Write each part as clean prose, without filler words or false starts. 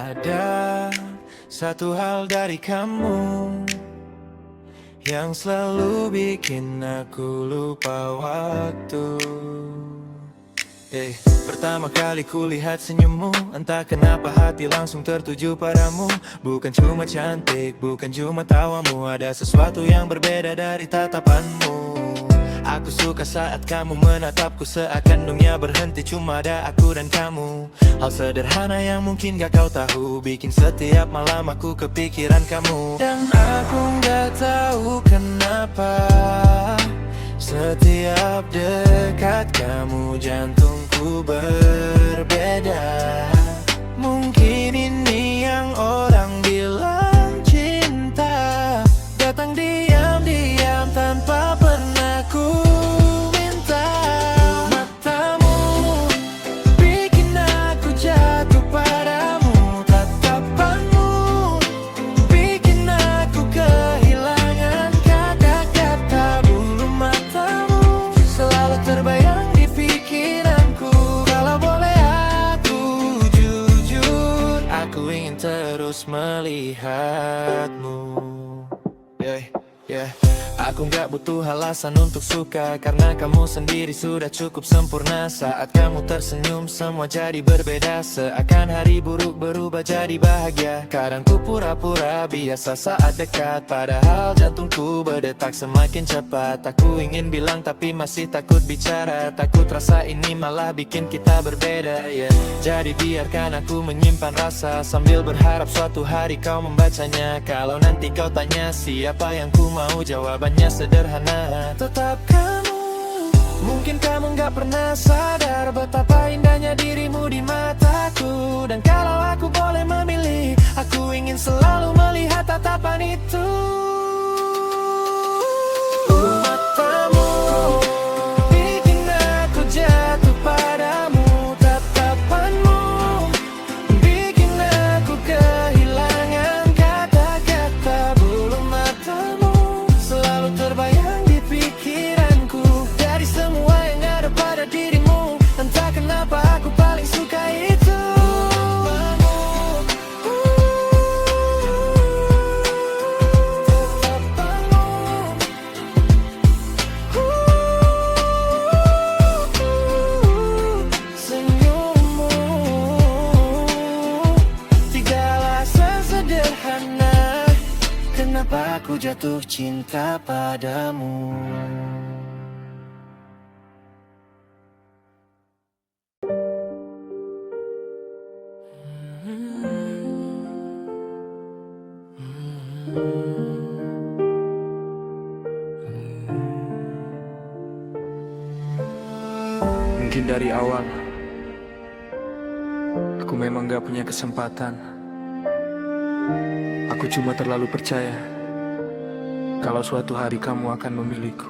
Ada satu hal dari kamu yang selalu bikin aku lupa waktu. Pertama kali kulihat senyummu, entah kenapa hati langsung tertuju padamu. Bukan cuma cantik, bukan cuma tawamu, ada sesuatu yang berbeda dari tatapanmu. Aku suka saat kamu menatapku, seakan dunia berhenti, cuma ada aku dan kamu. Hal sederhana yang mungkin gak kau tahu, bikin setiap malam aku kepikiran kamu. Dan aku gak tahu kenapa setiap dekat kamu jantungku berbeda. Mungkin ini yang orang bilang cinta, datang diam-diam tanpa pernah ku minta. Matamu bikin aku jatuh padamu, tatapanmu bikin aku kehilangan kata-kata. Bulu matamu selalu terbayang di pikiranku. Kalau boleh aku jujur, aku ingin terus melihatmu. Aku gak butuh alasan untuk suka, karena kamu sendiri sudah cukup sempurna. Saat kamu tersenyum semua jadi berbeda, seakan hari buruk berubah jadi bahagia. Kadang ku pura-pura biasa saat dekat, padahal jantungku berdetak semakin cepat. Aku ingin bilang tapi masih takut bicara, takut rasa ini malah bikin kita berbeda. Jadi biarkan aku menyimpan rasa, sambil berharap suatu hari kau membacanya. Kalau nanti kau tanya siapa yang ku mau, jawabannya sederhana, tetap kamu. Mungkin kamu gak pernah sadar betapa indahnya dirimu di mataku. Dan kalau aku boleh memilih, aku ingin selalu melihat tatapan itu. Matamu bikin aku jatuh padamu, tatapanmu bikin aku kehilangan kata-kata. Bulu matamu selalu terbayang di pikiranku. Dari semua yang ada pada dirimu, entah kenapa aku paling suka itu. Senyummu tidaklah sesederhana, kenapa aku jatuh cinta padamu. Mungkin dari awal aku memang gak punya kesempatan. Aku cuma terlalu percaya kalau suatu hari kamu akan memilihku.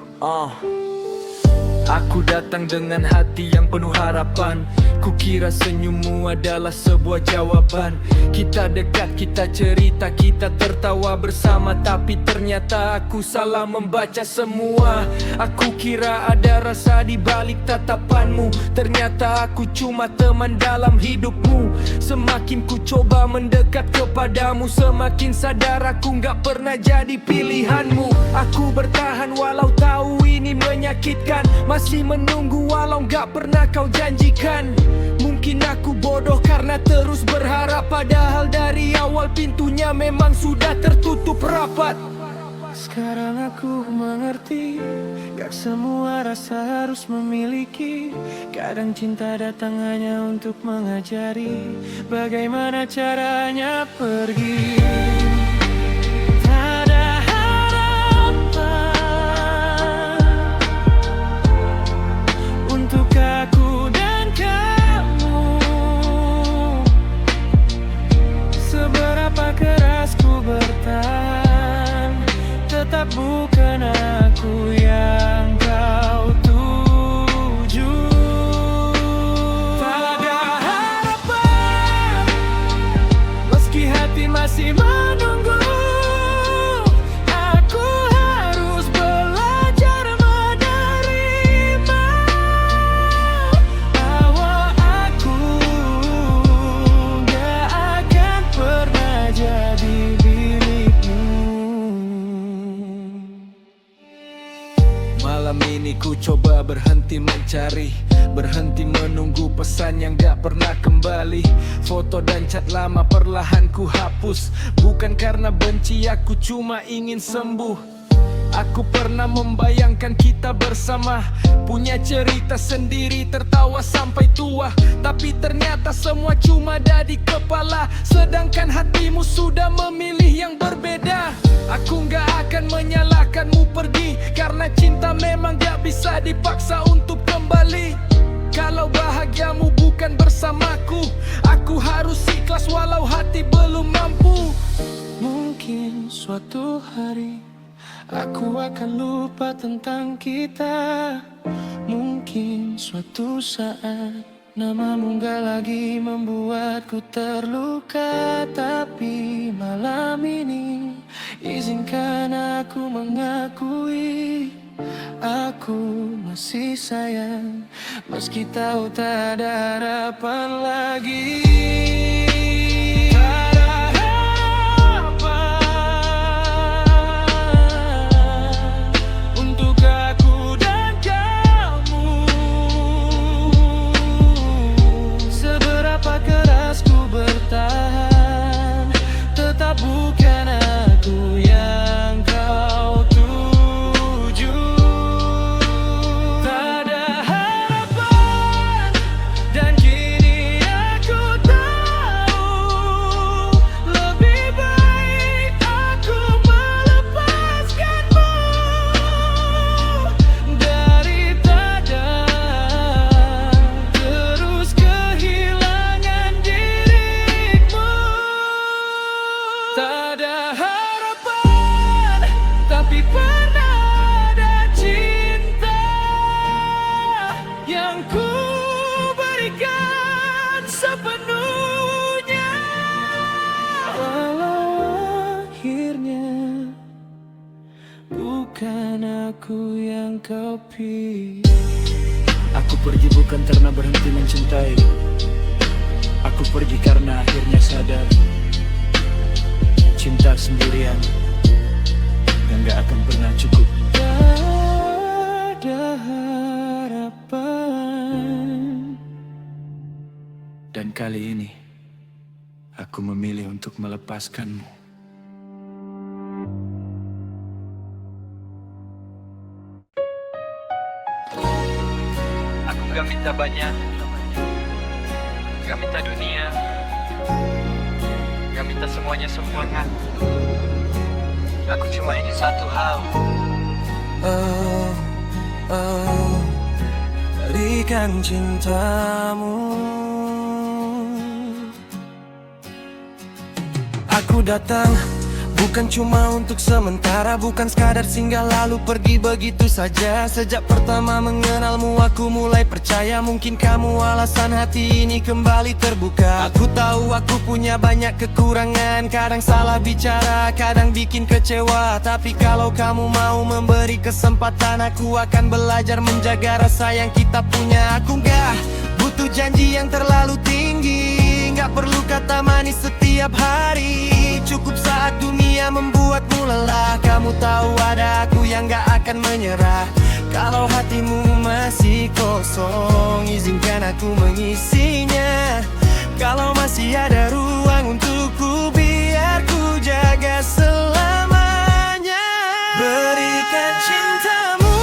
Aku datang dengan hati yang penuh harapan. Kukira senyummu adalah sebuah jawaban. Kita dekat, kita cerita, kita tertawa bersama. Tapi ternyata aku salah membaca semua. Aku kira ada rasa di balik tatapanmu, ternyata aku cuma teman dalam hidupmu. Semakin ku coba mendekat kepadamu, semakin sadar aku gak pernah jadi pilihanmu. Aku bertahan walau tahu ini menyakitkan, masih menunggu walau gak pernah kau janjikan. Mungkin aku bodoh karena terus berharap, padahal dari awal pintunya memang sudah tertutup rapat. Sekarang aku mengerti, gak semua rasa harus memiliki. Kadang cinta datang hanya untuk mengajari bagaimana caranya pergi. Tak ada harapan untuk aku dan kamu. Seberapa keras ku bertahan, tetap bukan aku yang kau tuju. Tak ada harapan, meski hati masih menunggu. Aku harus belajar menerima bahwa aku gak akan malam ini ku coba berhenti mencari, berhenti menunggu pesan yang gak pernah kembali. Foto dan chat lama perlahan ku hapus, bukan karena benci, aku cuma ingin sembuh. Aku pernah membayangkan kita bersama, punya cerita sendiri, tertawa sampai tua. Tapi ternyata semua cuma ada di kepala, sedangkan hatimu sudah memilih yang berbeda. Aku gak akan menyalahkanmu pergi, karena cinta memang gak bisa dipaksa untuk kembali. Kalau bahagiamu bukan bersamaku, aku harus ikhlas walau hati belum mampu. Mungkin suatu hari aku akan lupa tentang kita. Mungkin suatu saat namamu gak lagi membuatku terluka. Tapi malam ini izinkan aku mengakui, aku masih sayang, meski tahu tak ada harapan lagi. Sepenuhnya, walau akhirnya bukan aku yang kau pilih. Aku pergi bukan karena berhenti mencintai, aku pergi karena akhirnya sadar cinta sendirian yang gak akan pernah cukup. Ada harapan, dan kali ini aku memilih untuk melepaskanmu. Aku gak minta banyak, gak minta dunia, gak minta semuanya sempurna. Aku cuma ingin satu hal. Berikan cintamu. Aku datang bukan cuma untuk sementara, bukan sekadar singgah lalu pergi begitu saja. Sejak pertama mengenalmu aku mulai percaya, mungkin kamu alasan hati ini kembali terbuka. Aku tahu aku punya banyak kekurangan, kadang salah bicara, kadang bikin kecewa. Tapi kalau kamu mau memberi kesempatan, aku akan belajar menjaga rasa yang kita punya. Aku gak butuh janji yang terlalu tinggi, gak perlu kata manis setiap hari. Cukup saat dunia membuatmu lelah, kamu tahu ada aku yang gak akan menyerah. Kalau hatimu masih kosong, izinkan aku mengisinya. Kalau masih ada ruang untukku, biar ku jaga selamanya. Berikan cintamu,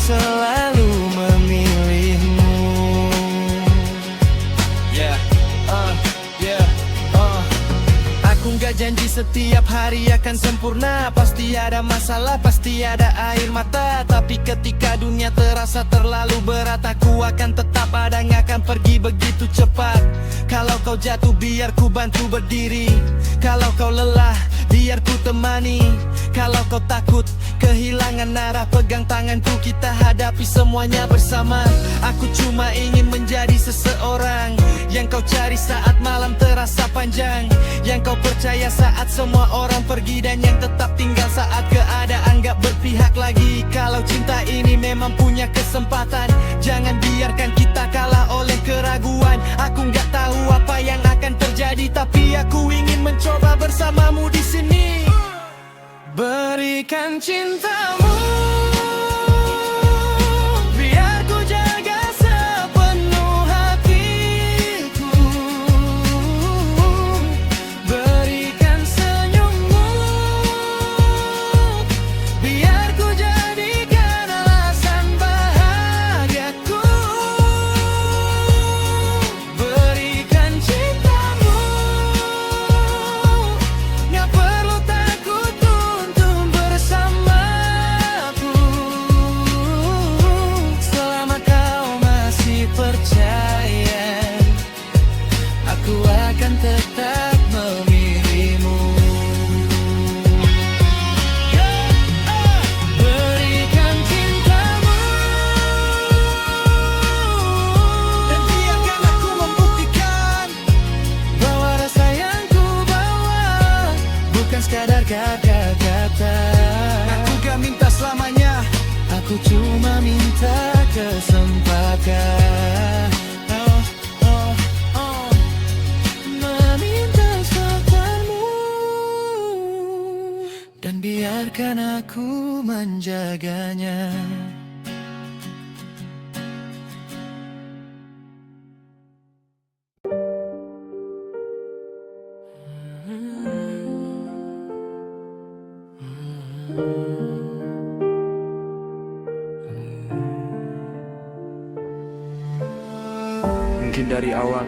selalu memilihmu. Aku gak janji setiap hari akan sempurna, pasti ada masalah, pasti ada air mata. Tapi ketika dunia terasa terlalu berat, aku akan tetap ada, gak akan pergi begitu cepat. Kalau kau jatuh biar ku bantu berdiri. Kalau kau lelah biar ku temani. Kalau kau takut kehilangan arah, pegang tanganku, kita hadapi semuanya bersama. Aku cuma ingin menjadi seseorang yang kau cari saat malam terasa panjang, yang kau percaya saat semua orang pergi, dan yang tetap tinggal saat keadaan gak berpihak lagi. Kalau cinta ini memang punya kesempatan, jangan biarkan kita kalah oleh keraguan. Aku gak tahu apa yang akan terjadi, tapi aku ingin mencoba bersamamu di sini. Berikan cintamu, biar ku jaga sepenuh hatiku. Berikan senyummu, biar ku jadikan alasan bahagiaku. Berikan cintamu, gak perlu takut untuk bersamaku. Selama kau masih percaya, aku akan tetap memilihmu. Berikan cintamu, dan biarkan aku membuktikan bahwa rasa yang ku bawa bukan sekadar kata-kata. Aku gak minta selamanya, aku cuma minta kesempatan. Meminta sabarmu, dan biarkan aku menjaganya. Mungkin dari awal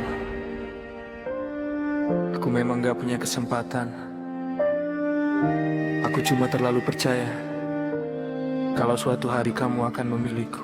aku memang gak punya kesempatan. Aku cuma terlalu percaya kalau suatu hari kamu akan memilihku.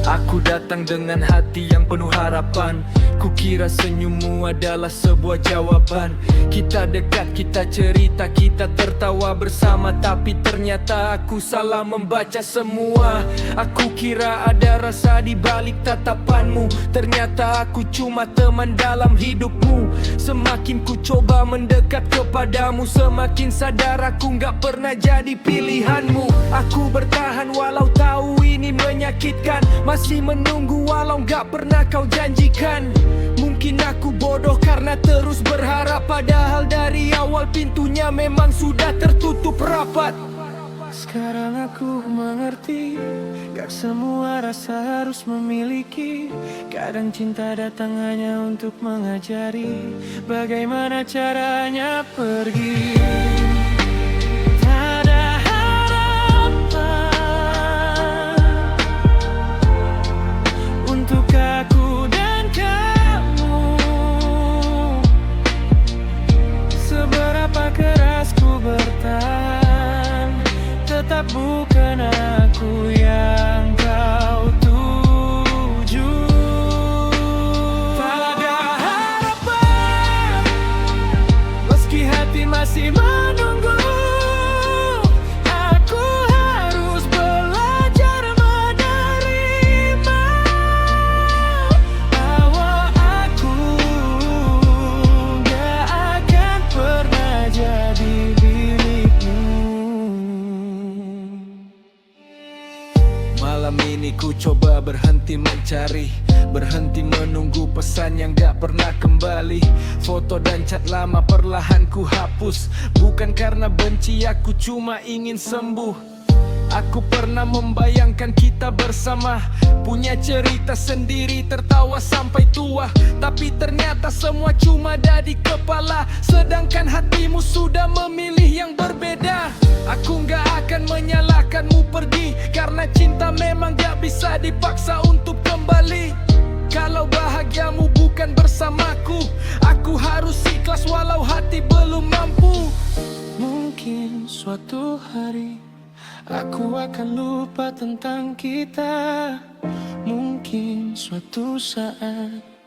Aku datang dengan hati yang penuh harapan. Kukira senyummu adalah sebuah jawaban. Kita dekat, kita cerita, kita tertawa bersama, tapi ternyata aku salah membaca semua. Aku kira ada rasa di balik tatapanmu, ternyata aku cuma teman dalam hidupmu. Semakin ku coba mendekat kepadamu, semakin sadar aku gak pernah jadi pilihanmu. Aku bertahan walau tahu ini menyakitkan, masih menunggu walau gak pernah kau janjikan. Mungkin aku bodoh karena terus berharap, padahal dari awal pintunya memang sudah tertutup rapat. Sekarang aku mengerti, gak semua rasa harus memiliki. Kadang cinta datang hanya untuk mengajari bagaimana caranya pergi. Tak ada harapan untuk aku dan kamu. Seberapa keras ku bertahan, tetap bukan aku yang kau tuju. Tak ada harapan, meski hati masih menunggu. Aku harus belajar menerima bahwa aku gak akan pernah jadi milikmu. Malam ini ku coba berhenti mencari, berhenti menunggu pesan yang gak pernah kembali. Foto dan chat lama perlahan ku hapus, bukan karena benci, aku cuma ingin sembuh. Aku pernah membayangkan kita bersama, punya cerita sendiri, tertawa sampai tua. Tapi ternyata semua cuma ada di kepala, sedangkan hatimu sudah memilih yang berbeda. Aku gak akan menyalahkanmu pergi, karena cinta memang gak bisa dipaksa untuk kembali. Kalau bahagiamu bukan bersamaku, aku harus ikhlas walau hati belum mampu. Mungkin suatu hari aku akan lupa tentang kita. Mungkin suatu saat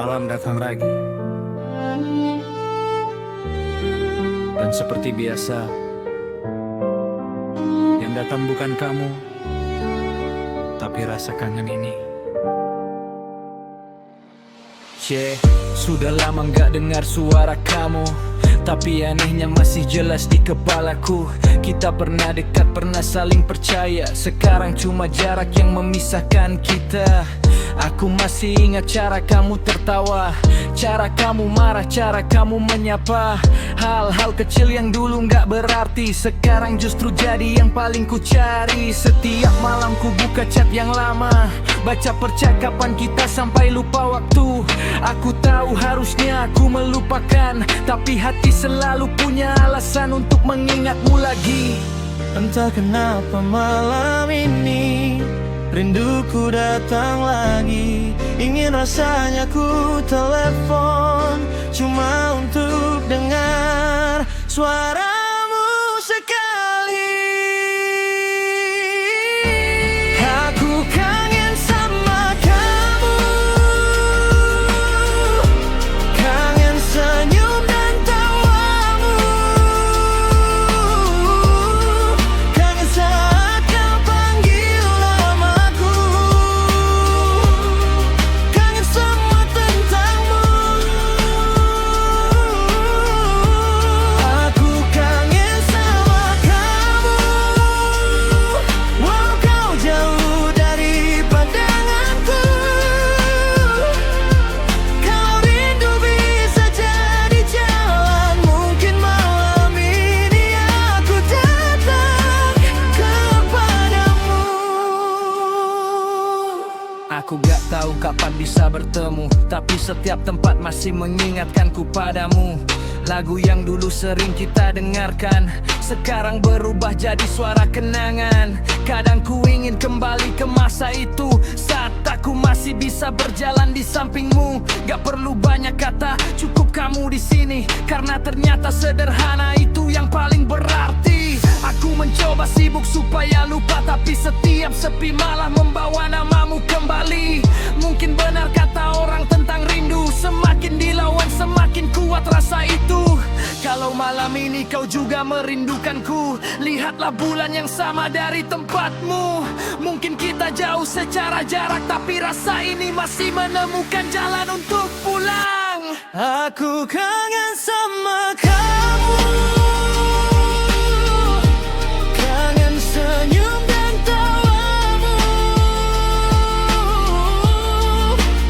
malam datang lagi. Dan seperti biasa, yang datang bukan kamu, tapi rasa kangen ini. Sudah lama gak dengar suara kamu, tapi anehnya masih jelas di kepalaku. Kita pernah dekat, pernah saling percaya. Sekarang cuma jarak yang memisahkan kita. Aku masih ingat cara kamu tertawa, cara kamu marah, cara kamu menyapa. Hal-hal kecil yang dulu gak berarti, sekarang justru jadi yang paling ku cari. Setiap malam ku buka chat yang lama, baca percakapan kita sampai lupa waktu. Aku tahu harusnya aku melupakan, tapi hati selalu punya alasan untuk mengingatmu lagi. Entah kenapa malam ini rinduku datang lagi. Ingin rasanya ku telepon, cuma untuk dengar suaramu sekali. Aku kangen sama kamu, kangen senyum dan tawamu, kangen saat kau panggil namaku, kangen semua tentangmu. Aku kangen sama kamu, walau kau jauh dari pandanganku. Kalau rindu bisa jadi jalan, mungkin malam ini aku datang kepadamu. Aku gak tahu kapan bisa bertemu, tapi setiap tempat masih mengingatkanku padamu. Lagu yang dulu sering kita dengarkan, sekarang berubah jadi suara kenangan. Kadang ku ingin kembali ke masa itu, saat aku masih bisa berjalan di sampingmu. Gak perlu banyak kata, cukup kamu di sini, karena ternyata sederhana itu yang paling berarti. Aku mencoba sibuk supaya lupa, tapi setiap sepi malah membawa namamu kembali. Mungkin benar kata orang tentang rindu, semakin dilawan semakin kuat rasa itu. Kalau malam ini kau juga merindukanku, lihatlah bulan yang sama dari tempatmu. Mungkin kita jauh secara jarak, tapi rasa ini masih menemukan jalan untuk pulang. Aku kangen sama kamu, kangen senyum dan tawamu,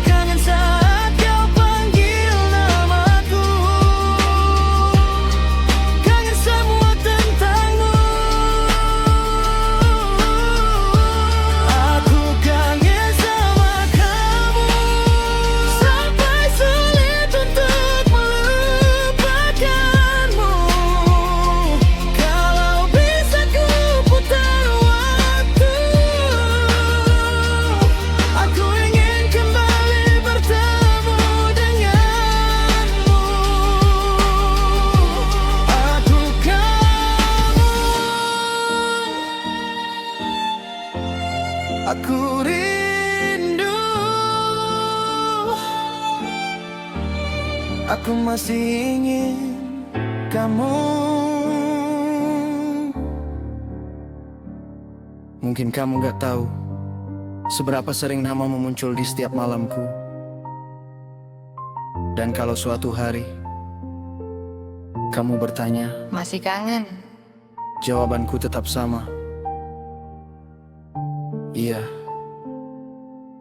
kangen saat kau panggil namaku, kangen semua tentangmu. Aku kangen sama kamu, sampai sulit untuk melupakanmu. Kalau bisa ku putar waktu, aku ingin kembali bertemu denganmu. Aku kangen, aku rindu, aku masih ingin kamu. Mungkin kamu gak tahu seberapa sering namamu muncul di setiap malamku. Dan kalau suatu hari kamu bertanya, Masih kangen? jawabanku tetap sama. Iya,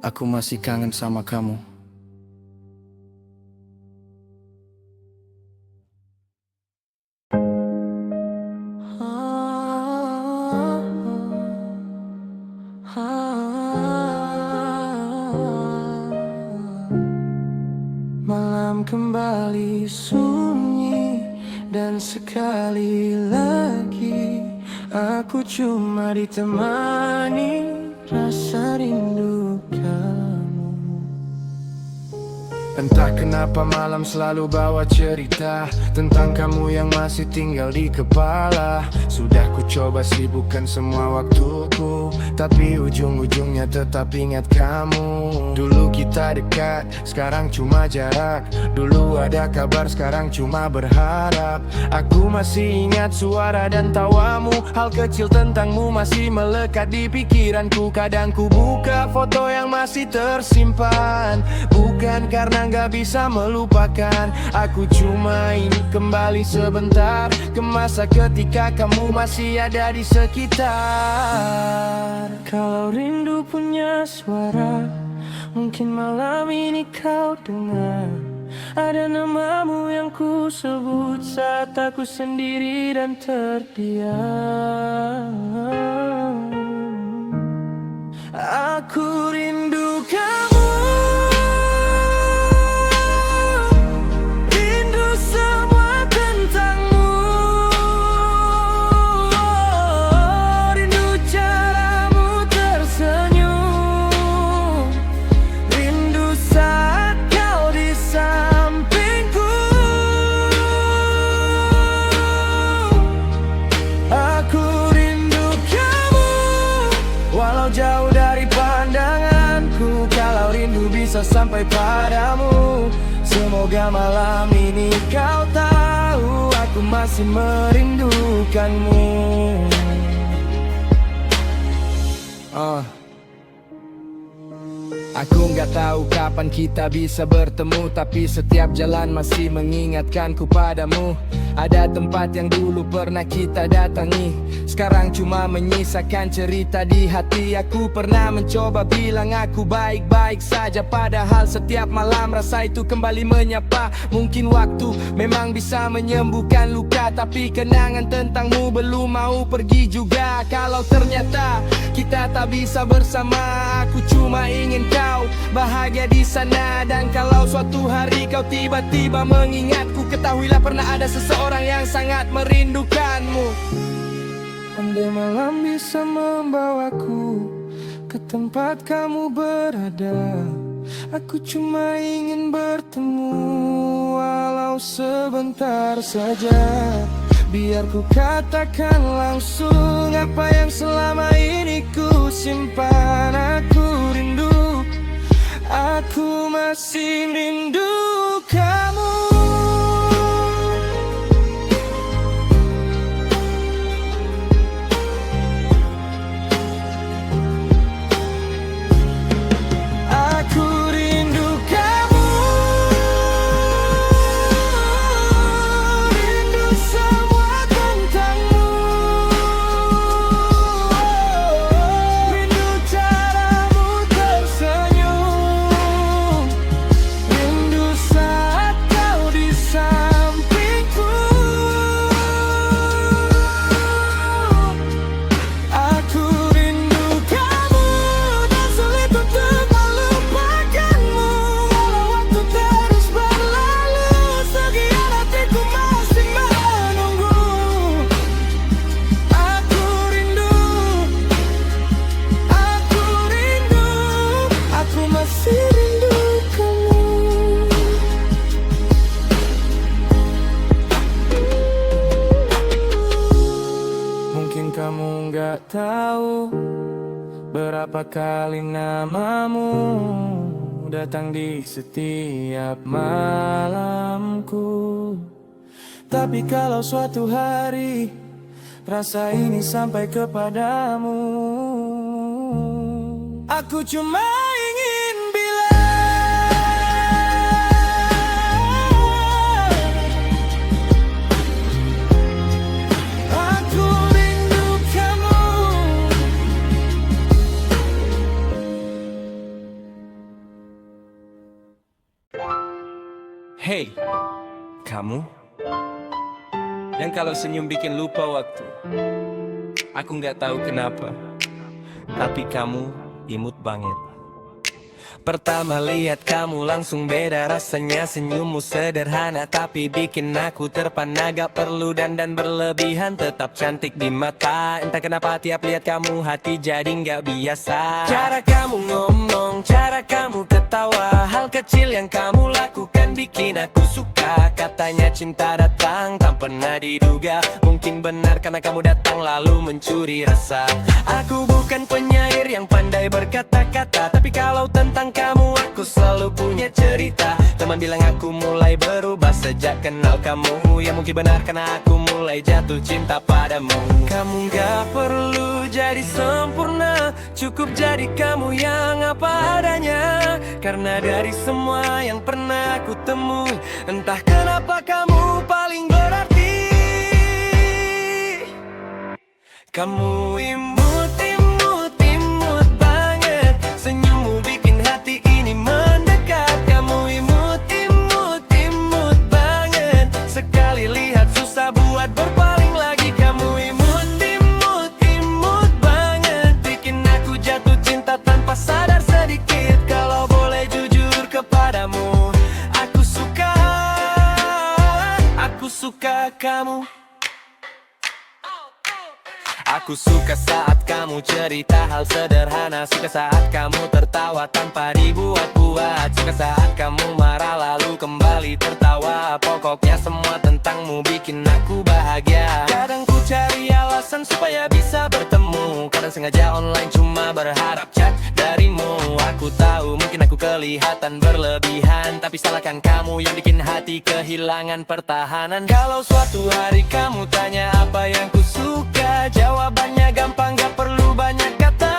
aku masih kangen sama kamu. Malam kembali sunyi, dan sekali lagi aku cuma ditemani rasa rindu kamu. Entah kenapa malam selalu bawa cerita tentang kamu yang masih tinggal di kepala. Sudah ku coba sibukkan semua waktuku, tapi ujung-ujungnya tetap ingat kamu. Dulu kita dekat, sekarang cuma jarak. Dulu ada kabar, sekarang cuma berharap. Aku masih ingat suara dan tawamu. Hal kecil tentangmu masih melekat di pikiranku. Kadang ku buka foto yang masih tersimpan, bukan karena gak bisa melupakan. Aku cuma ingin kembali sebentar ke masa ketika kamu masih ada di sekitar. Kalau rindu punya suara, mungkin malam ini kau dengar. Ada namamu yang ku sebut saat aku sendiri dan terdiam. Aku rindu kamu, rindu semua tentangmu, rindu caramu tersenyum, rindu saat kau di sampingku. Aku rindu kamu, walau jauh dari pandanganku. Kalau rindu bisa sampai padamu, semoga malam ini kau tahu aku masih merindukanmu. Aku nggak tahu kapan kita bisa bertemu, tapi setiap jalan masih mengingatkanku padamu. Ada tempat yang dulu pernah kita datangi, sekarang cuma menyisakan cerita di hati. Aku pernah mencoba bilang aku baik-baik saja, padahal setiap malam rasa itu kembali menyapa. Mungkin waktu memang bisa menyembuhkan luka, tapi kenangan tentangmu belum mau pergi juga. Kalau ternyata kita tak bisa bersama, aku cuma ingin kau bahagia di sana. Dan kalau suatu hari kau tiba-tiba mengingatku, ketahuilah pernah ada seseorang yang sangat merindukanmu. Andai malam bisa membawaku ke tempat kamu berada, aku cuma ingin bertemu walau sebentar saja. Biar ku katakan langsung apa yang selama ini ku simpan. Aku rindu, aku masih rindu kamu. Aku rindu kamu, rindu semua tentangmu, rindu caramu tersenyum, rindu saat kau di sampingku. Aku rindu kamu dan sulit untuk melupakanmu. Walau waktu terus berlalu, sekian hatiku masih menunggu. Aku rindu, aku rindu, aku masih rindu kamu. Mungkin kamu nggak tahu berapa kali namamu datang di setiap malamku. Tapi kalau suatu hari rasa ini sampai kepadamu, aku cuma ingin bilang aku rindu kamu. Hey, kamu yang kalau senyum bikin lupa waktu. Aku nggak tahu kenapa, tapi kamu imut banget. Pertama lihat kamu langsung beda rasanya. Senyummu sederhana tapi bikin aku terpana. Gak perlu dandan berlebihan, tetap cantik di mata. Entah kenapa tiap lihat kamu hati jadi gak biasa. Cara kamu ngomong, cara kamu ketawa, hal kecil yang kamu lakukan bikin aku suka. Katanya cinta datang tak pernah diduga. Mungkin benar karena kamu datang lalu mencuri rasa. Aku bukan penyair yang pandai berkata-kata, tapi kalau tentang kamu aku selalu punya cerita. Teman bilang aku mulai berubah sejak kenal kamu. Ya mungkin benar karena aku mulai jatuh cinta padamu. Kamu gak perlu jadi sempurna, cukup jadi kamu yang apa adanya. Karena dari semua yang pernah aku temui, entah kenapa kamu paling berarti. Kamu imut, imut, imut banget. Senyummu bikin hati ini mendekat. Kamu imut, imut, imut banget. Sekali lihat susah buat berpaling lagi. Kamu imut, imut, imut banget. Bikin aku jatuh cinta tanpa sadar sedikit. Kalau boleh jujur kepadamu, aku suka kamu. Aku suka saat kamu cerita hal sederhana. Suka saat kamu tertawa tanpa dibuat-buat. Suka saat kamu marah lalu kembali tertawa. Pokoknya semua tentangmu bikin aku bahagia. Kadang ku cari alasan supaya bisa bertemu. Kadang sengaja online cuma berharap chat darimu. Aku tahu mungkin aku kelihatan berlebihan, tapi salahkan kamu yang bikin hati kehilangan pertahanan. Kalau suatu hari kamu tanya apa yang ku suka, jawabannya gampang, gak perlu banyak kata.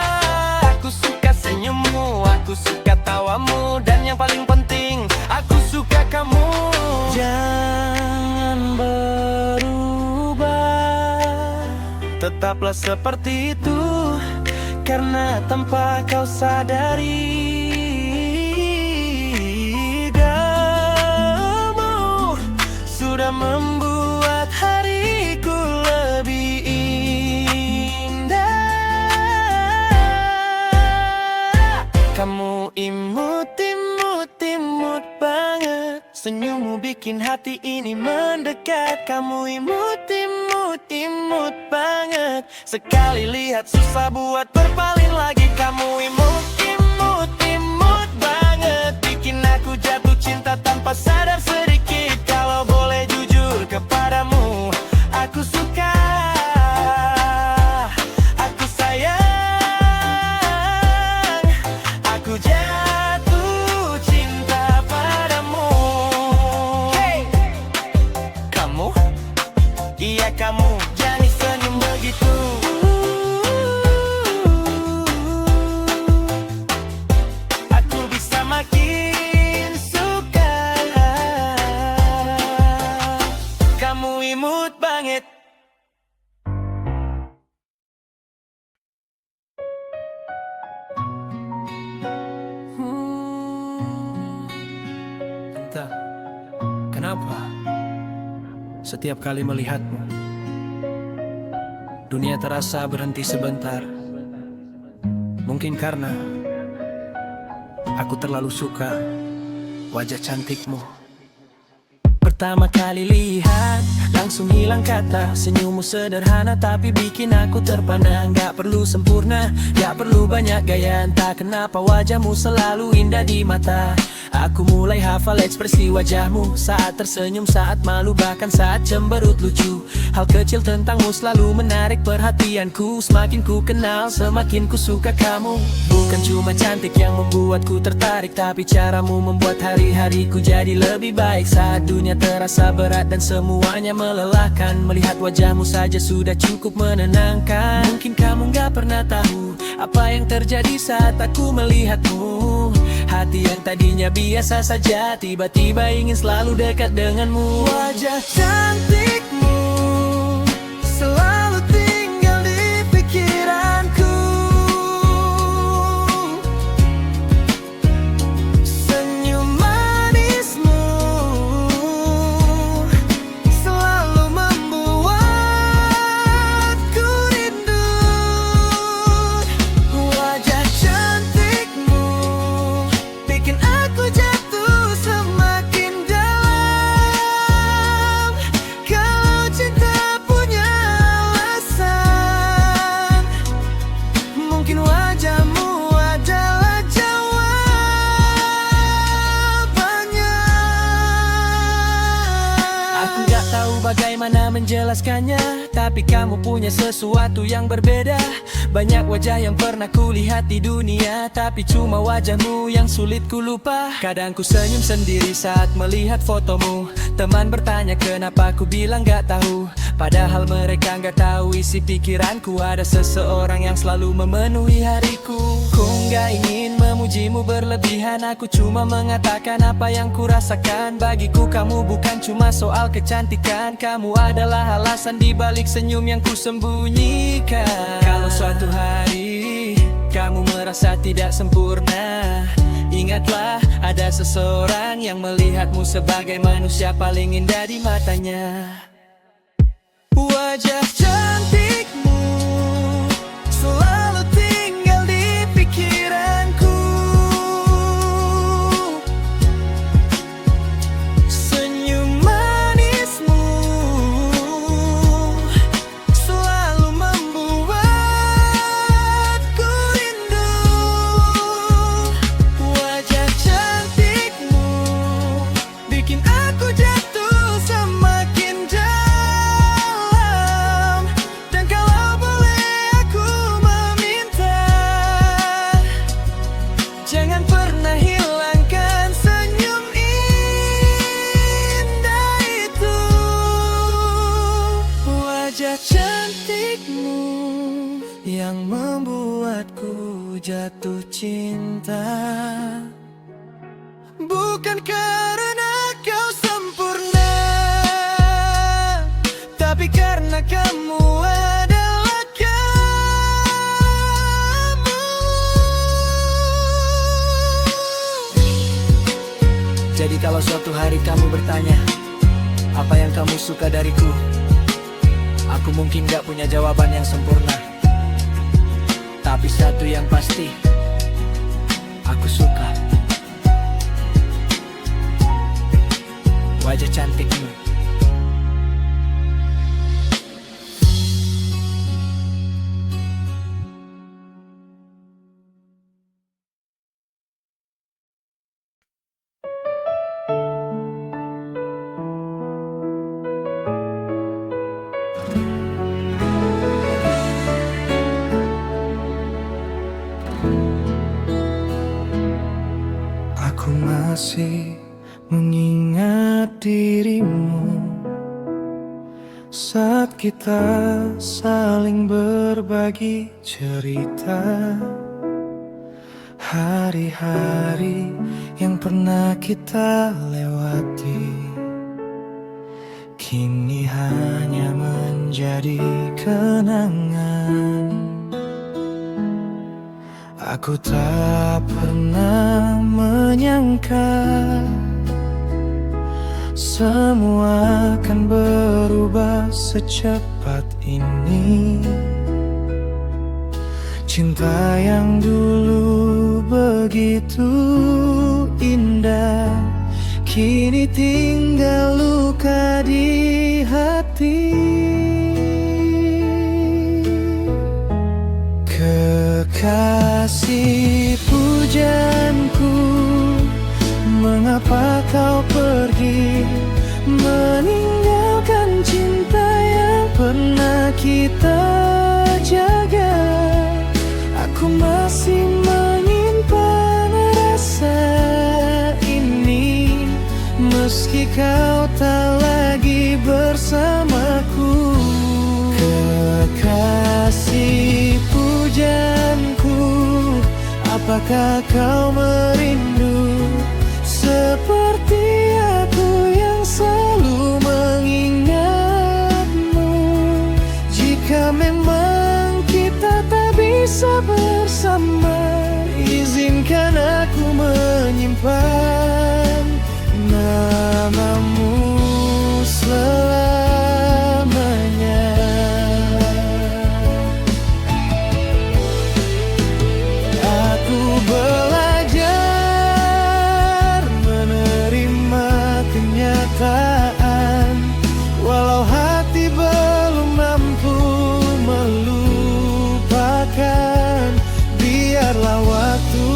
Aku suka senyummu, aku suka tawamu, dan yang paling penting, aku suka kamu. Jangan berubah, tetaplah seperti itu. Karena tanpa kau sadari, kamu sudah membuat hariku lebih indah. Kamu imut, imut, imut banget. Senyummu bikin hati ini mendekat. Kamu imut, imut, imut banget. Sekali lihat susah buat berpaling lagi. Kamu imut, imut, imut banget. Bikin aku jatuh cinta tanpa sadar sedikit. Kalau boleh jujur kepadamu, aku suka, aku sayang, aku jatuh cinta padamu. Hey, kamu, iya kamu, jangan senyum begitu. Aku bisa makin suka. Kamu imut banget. Entah kenapa setiap kali melihatmu, dunia terasa berhenti sebentar. Mungkin karena aku terlalu suka wajah cantikmu. Pertama kali lihat, langsung hilang kata. Senyummu sederhana tapi bikin aku terpana. Gak perlu sempurna, gak perlu banyak gaya. Entah kenapa wajahmu selalu indah di mata. Aku mulai hafal ekspresi wajahmu, saat tersenyum, saat malu, bahkan saat cemberut lucu. Hal kecil tentangmu selalu menarik perhatianku. Semakin ku kenal, semakin ku suka kamu. Bukan cuma cantik yang membuatku tertarik, tapi caramu membuat hari-hariku jadi lebih baik. Saat dunia terasa berat dan semuanya melelahkan, melihat wajahmu saja sudah cukup menenangkan. Mungkin kamu gak pernah tahu apa yang terjadi saat aku melihatmu. Hati yang tadinya biasa saja tiba-tiba ingin selalu dekat denganmu. Wajah cantikmu selalu tinggal di pikiranku. Senyum manismu selalu membuatku rindu. Wajah cantikmu menjelaskannya, tapi kamu punya sesuatu yang berbeda. Banyak wajah yang pernah kulihat di dunia, tapi cuma wajahmu yang sulit ku lupa. Kadang ku senyum sendiri saat melihat fotomu. Teman bertanya kenapa ku bilang gak tahu, padahal mereka gak tahu isi pikiranku. Ada seseorang yang selalu memenuhi hariku. Ku gak ingin memujimu berlebihan, aku cuma mengatakan apa yang ku rasakan. Bagiku kamu bukan cuma soal kecantikan, kamu adalah alasan di balik senyum yang ku sembunyikan. Kalau suatu hari kamu merasa tidak sempurna, ingatlah ada seseorang yang melihatmu sebagai manusia paling indah di matanya. Wajah cantikmu selalu tinggal di pikiranku. Senyum manismu selalu membuatku rindu. Wajah cantikmu bikin aku jatuh semakin dalam. Dan kalau boleh aku meminta, jangan pernah hilangkan senyum indah itu. Wajah cantikmu yang membuatku jatuh cinta, bukan karena kau sempurna, tapi karena kamu adalah kamu. Jadi kalau suatu hari kamu bertanya apa yang kamu suka dariku, aku mungkin gak punya jawaban yang sempurna, tapi satu yang pasti, aku suka wajah cantikmu. Aku masih mengingat dirimu saat kita saling berbagi cerita. Hari-hari yang pernah kita lewati kini hanya menjadi kenangan. Aku tak pernah menyangka semua akan berubah secepat ini. Cinta yang dulu begitu indah kini tinggal luka di hati. Kekasih pujaanku, mengapa kau pergi meninggalkan cinta yang pernah kita jaga? Aku masih menyimpan rasa ini meski kau tak lagi bersamaku. Kekasih pujaanku, apakah kau merindu seperti aku yang selalu mengingatmu? Jika memang kita tak bisa bersama, izinkan aku menyimpan namamu selamanya. Aku belajar menerima kenyataan, walau hati belum mampu melupakan. Biarlah waktu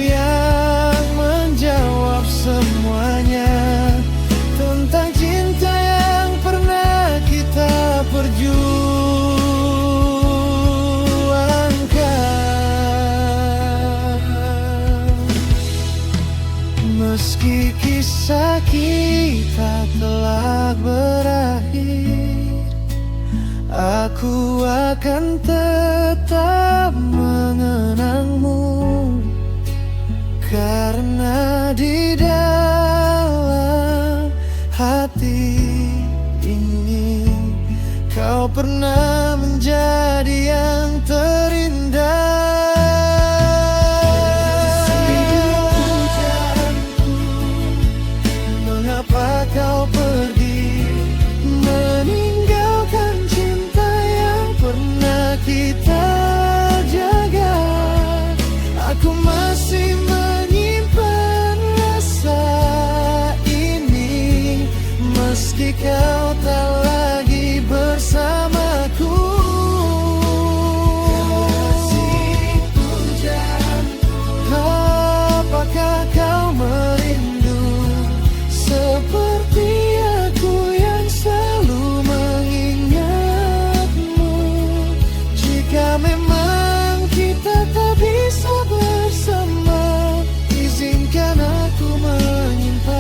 yang menjawab semuanya tentang cinta yang Aku akan tetap mengenangmu, karena di dalam hati ini kau pernah menjadi yang terindah. Mengapa kau pergi, meninggalkan cinta yang pernah kita jaga? Aku masih menyimpan rasa ini, meski kau tak lagi bersamaku. Apakah kau merindu seperti aku yang selalu mengingatmu? Jika memang kita tak bisa bersama, izinkan aku menyimpan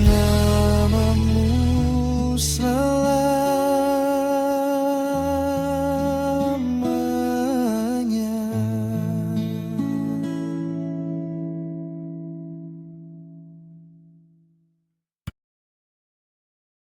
namamu selalu.